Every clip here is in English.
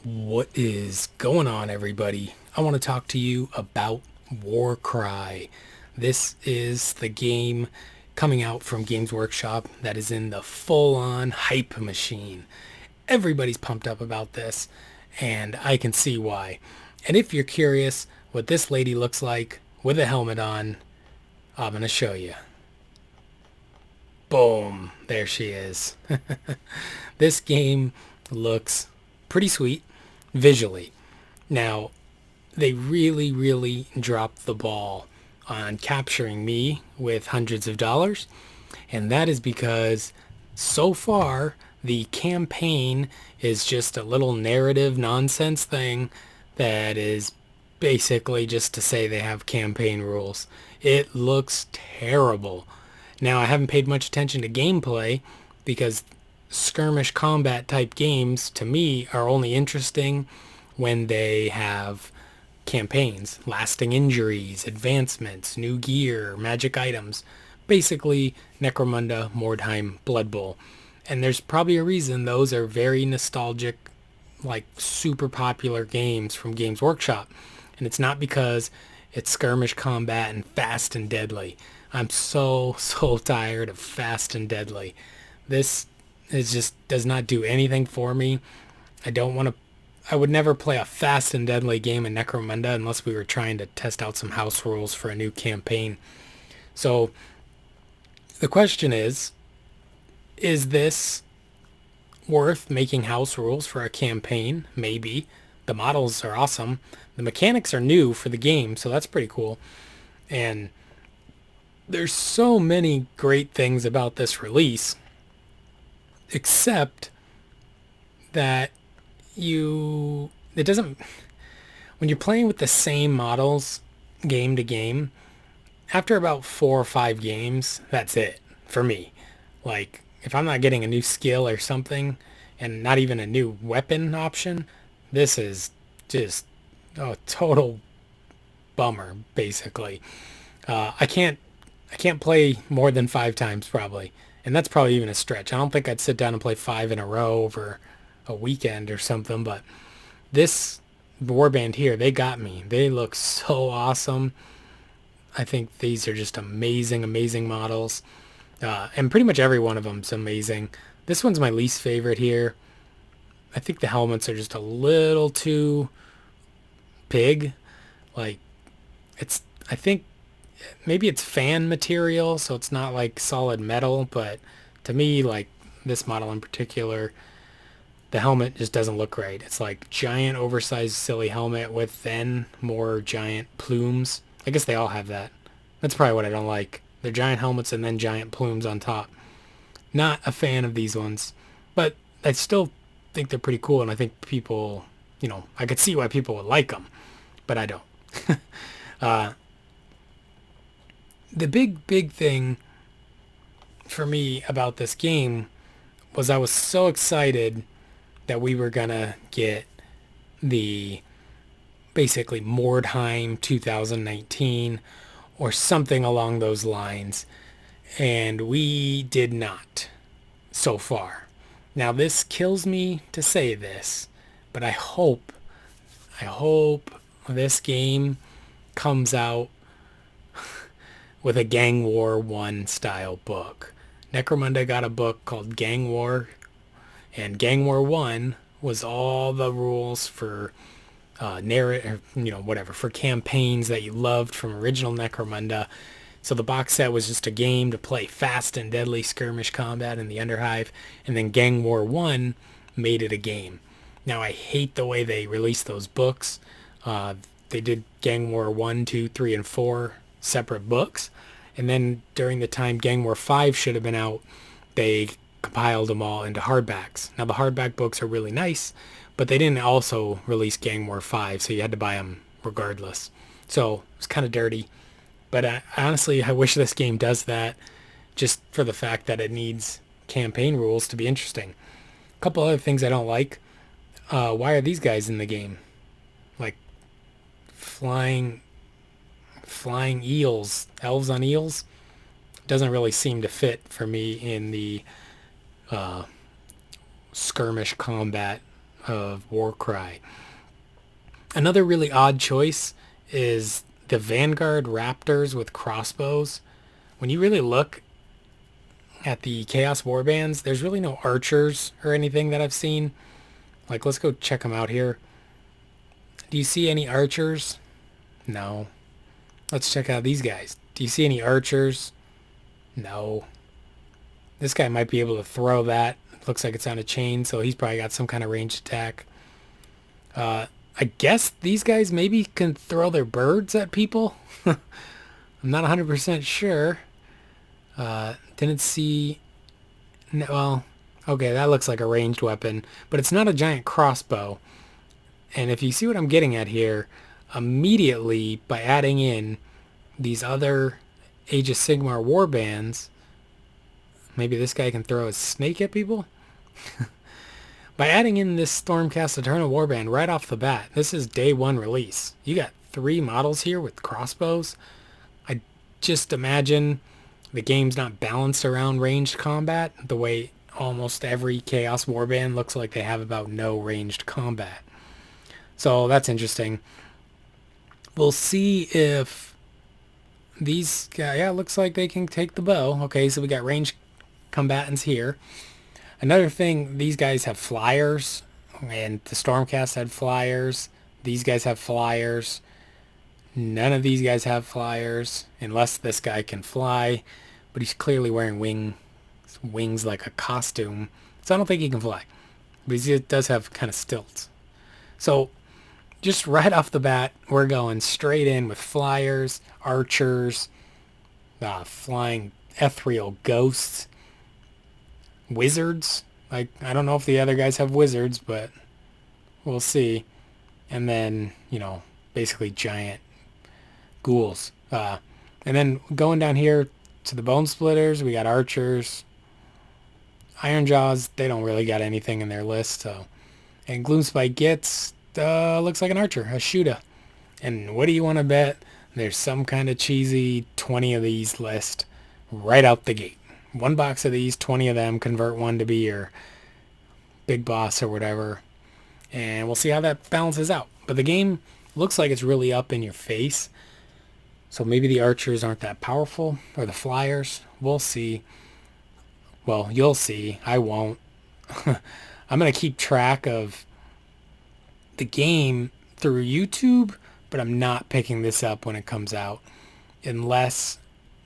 What is going on, everybody? I want to talk to you about Warcry. This is the game coming out from Games Workshop that is in the full-on hype machine. Everybody's pumped up about this, and I can see why. And if you're curious what this lady looks like with a helmet on, I'm going to show you. Boom, there she is. This game looks pretty sweet visually. Now, they really dropped the ball on capturing me with hundreds of dollars, and that is because so far the campaign is just a little narrative nonsense thing that is basically just to say they have campaign rules. It looks terrible. Now, I haven't paid much attention to gameplay because skirmish combat type games to me are only interesting when they have campaigns, lasting injuries, advancements, new gear, magic items, basically Necromunda, Mordheim, Blood Bowl. And there's probably a reason those are very nostalgic, like super popular games from Games Workshop. And it's not because it's skirmish combat and fast and deadly. I'm so tired of fast and deadly. This it just does not do anything for me. I don't want to. I would never play a fast and deadly game in Necromunda unless we were trying to test out some house rules for a new campaign. So the question is this worth making house rules for a campaign? Maybe. The models are awesome. The mechanics are new for the game, so that's pretty cool. And there's so many great things about this release, except that it doesn't, when you're playing with the same models game to game, after about 4 or 5 games, that's it for me. Like, if I'm not getting a new skill or something, and not even a new weapon option, this is just a total bummer, basically. I can't play more than 5 times probably, and that's probably even a stretch. I don't think I'd sit down and play 5 in a row over a weekend or something, but this warband here, they got me. They look so awesome. I think these are just amazing models. And pretty much every one of them's amazing. This one's my least favorite here. I think the helmets are just a little too big. Like, I think maybe it's fan material, so it's not like solid metal, but to me, like this model in particular, the helmet just doesn't look right. It's like giant oversized silly helmet with then more giant plumes. I guess they all have that. That's probably what I don't like. They're giant helmets and then giant plumes on top. Not a fan of these ones, but I still think they're pretty cool, and I think people, I could see why people would like them, but I don't. uh, the big thing for me about this game was I was so excited that we were gonna get the basically Mordheim 2019 or something along those lines, and we did not so far. Now this kills me to say this, but I hope this game comes out with a Gang War 1 style book. Necromunda got a book called Gang War, and Gang War 1 was all the rules for narrative, whatever, for campaigns that you loved from original Necromunda. So the box set was just a game to play fast and deadly skirmish combat in the Underhive, and then Gang War 1 made it a game. Now I hate the way they released those books. They did Gang War 1, 2, 3, and 4 separate books, and then during the time Gang War 5 should have been out, they compiled them all into hardbacks. Now the hardback books are really nice, but they didn't also release Gang War 5, so you had to buy them regardless. So it's kind of dirty. But honestly, I wish this game does that, just for the fact that it needs campaign rules to be interesting. A couple other things I don't like. Why are these guys in the game? Like flying eels, elves on eels? Doesn't really seem to fit for me in the skirmish combat of Warcry. Another really odd choice is the Vanguard Raptors with crossbows. When you really look at the Chaos Warbands, there's really no archers or anything that I've seen. Like, let's go check them out here. Do you see any archers? No. Let's check out these guys. Do you see any archers? No. This guy might be able to throw that. Looks like it's on a chain, so he's probably got some kind of ranged attack. I guess these guys maybe can throw their birds at people. I'm not 100% sure. Didn't see... Well, okay, that looks like a ranged weapon, but it's not a giant crossbow. And if you see what I'm getting at here, immediately by adding in these other Age of Sigmar warbands, maybe this guy can throw a snake at people? By adding in this Stormcast Eternal warband right off the bat, this is day one release. You got 3 models here with crossbows. I just imagine the game's not balanced around ranged combat the way almost every Chaos warband looks like they have about no ranged combat. So that's interesting. We'll see if these guys... Yeah, it looks like they can take the bow. Okay, so we got ranged combatants here. Another thing, these guys have flyers, and the Stormcast had flyers. These guys have flyers. None of these guys have flyers, unless this guy can fly, but he's clearly wearing wings like a costume, so I don't think he can fly. But he does have kind of stilts. So, just right off the bat, we're going straight in with flyers, archers, flying ethereal ghosts, wizards. Like, I don't know if the other guys have wizards, but we'll see. And then, basically giant ghouls. And then going down here to the Bone Splitters, we got archers. Iron Jaws, they don't really got anything in their list. So, and Gloomspite gets, looks like an archer, a shooter. And what do you want to bet? There's some kind of cheesy 20 of these list right out the gate. 1 box of these, 20 of them, convert one to be your big boss or whatever. And we'll see how that balances out. But the game looks like it's really up in your face. So maybe the archers aren't that powerful, or the flyers. We'll see. Well, you'll see. I won't. I'm going to keep track of the game through YouTube, but I'm not picking this up when it comes out unless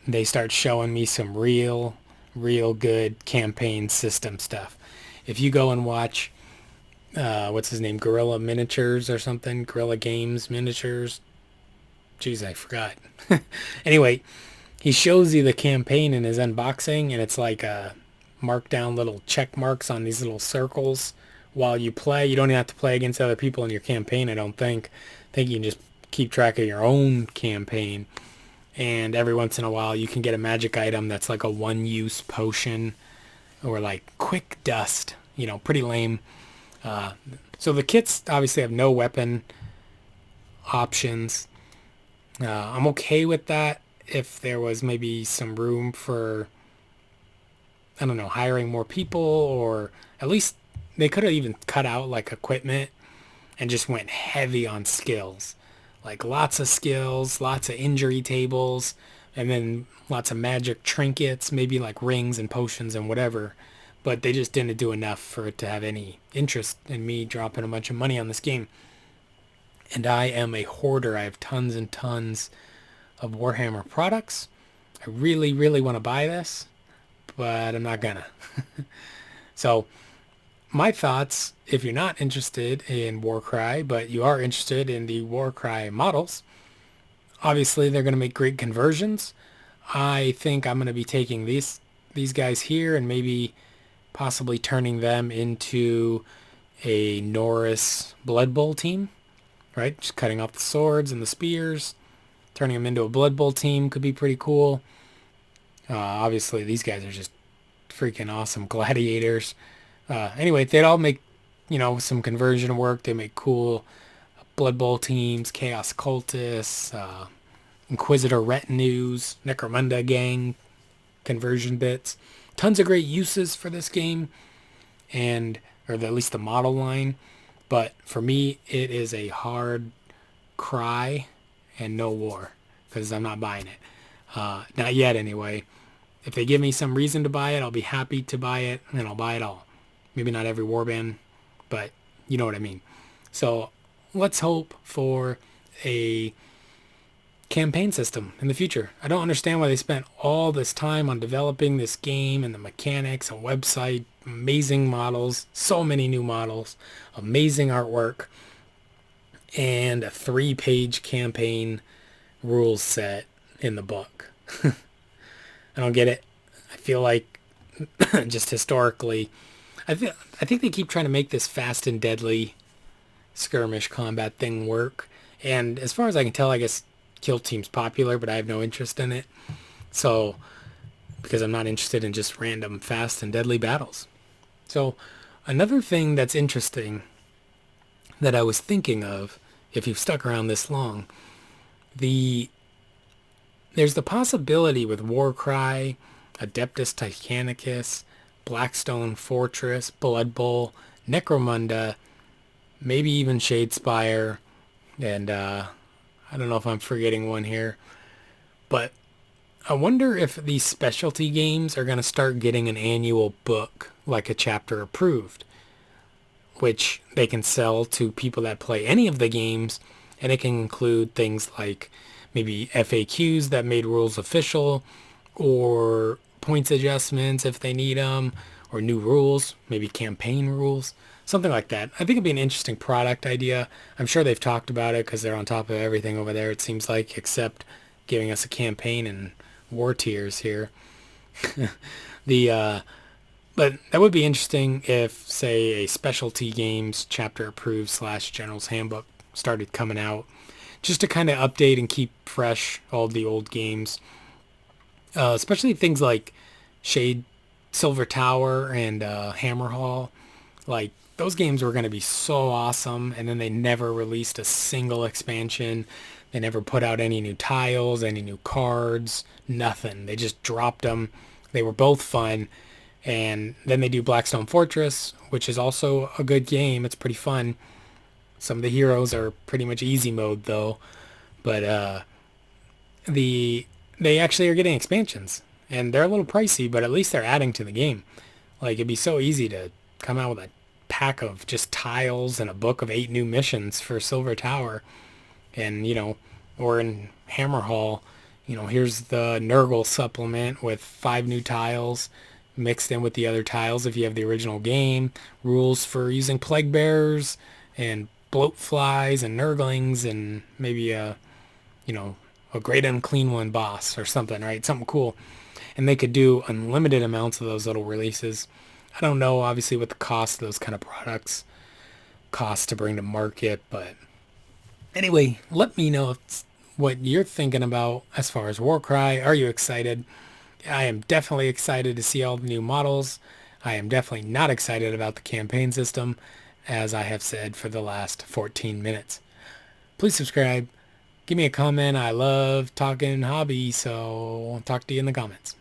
they start showing me some real good campaign system stuff. If you go and watch, what's his name, Gorilla Miniatures or something, Gorilla Games Miniatures, jeez, I forgot. Anyway, he shows you the campaign in his unboxing, and it's like mark down little check marks on these little circles while you play. You don't even have to play against other people in your campaign, I don't think. I think you can just keep track of your own campaign. And every once in a while you can get a magic item that's like a one-use potion or like quick dust. Pretty lame. So the kits obviously have no weapon options. I'm okay with that if there was maybe some room for, I don't know, hiring more people, or at least they could have even cut out like equipment and just went heavy on skills. Like lots of skills, lots of injury tables, and then lots of magic trinkets, maybe like rings and potions and whatever. But they just didn't do enough for it to have any interest in me dropping a bunch of money on this game. And I am a hoarder. I have tons and tons of Warhammer products. I really want to buy this, but I'm not gonna. So, my thoughts, if you're not interested in Warcry, but you are interested in the Warcry models, obviously they're going to make great conversions. I think I'm going to be taking these guys here and maybe possibly turning them into a Norris Blood Bowl team, right? Just cutting off the swords and the spears, turning them into a Blood Bowl team could be pretty cool. Obviously, these guys are just freaking awesome gladiators. Anyway, they'd all make, some conversion work. They make cool Blood Bowl teams, Chaos Cultists, Inquisitor Retinues, Necromunda Gang conversion bits. Tons of great uses for this game, or at least the model line. But for me, it is a hard cry and no war because I'm not buying it. Not yet, anyway. If they give me some reason to buy it, I'll be happy to buy it, and I'll buy it all. Maybe not every warband, but you know what I mean. So let's hope for a campaign system in the future. I don't understand why they spent all this time on developing this game and the mechanics and website, amazing models, so many new models, amazing artwork, and a 3-page campaign rules set in the book. I don't get it. I feel like just historically, I think they keep trying to make this fast and deadly skirmish combat thing work. And as far as I can tell, I guess Kill Team's popular, but I have no interest in it. So, because I'm not interested in just random fast and deadly battles. So, another thing that's interesting that I was thinking of, if you've stuck around this long, there's the possibility with Warcry, Adeptus Titanicus, Blackstone Fortress, Blood Bowl, Necromunda, maybe even Shadespire, and I don't know if I'm forgetting one here, but I wonder if these specialty games are going to start getting an annual book, like a chapter approved, which they can sell to people that play any of the games, and it can include things like maybe FAQs that made rules official, or points adjustments if they need them, or new rules, maybe campaign rules, something like that. I think it'd be an interesting product idea. I'm sure they've talked about it because they're on top of everything over there, it seems like, except giving us a campaign and war tiers here. But that would be interesting if, say, a specialty games chapter approved / general's handbook started coming out, just to kind of update and keep fresh all the old games. Especially things like Silver Tower and Hammerhall. Like, those games were going to be so awesome, and then they never released a single expansion. They never put out any new tiles, any new cards, nothing. They just dropped them. They were both fun. And then they do Blackstone Fortress, which is also a good game. It's pretty fun. Some of the heroes are pretty much easy mode, though. But they actually are getting expansions. And they're a little pricey, but at least they're adding to the game. Like, it'd be so easy to come out with a pack of just tiles and a book of 8 new missions for Silver Tower. And, or in Hammerhall, here's the Nurgle supplement with 5 new tiles mixed in with the other tiles if you have the original game, rules for using plague bearers and bloat flies and nurglings, and maybe a great unclean one boss or something, right? Something cool. And they could do unlimited amounts of those little releases. I don't know, obviously, what the cost of those kind of products cost to bring to market, but anyway, let me know what you're thinking about as far as Warcry. Are you excited? I am definitely excited to see all the new models. I am definitely not excited about the campaign system, as I have said for the last 14 minutes. Please subscribe. Give me a comment. I love talking hobby, so I'll talk to you in the comments.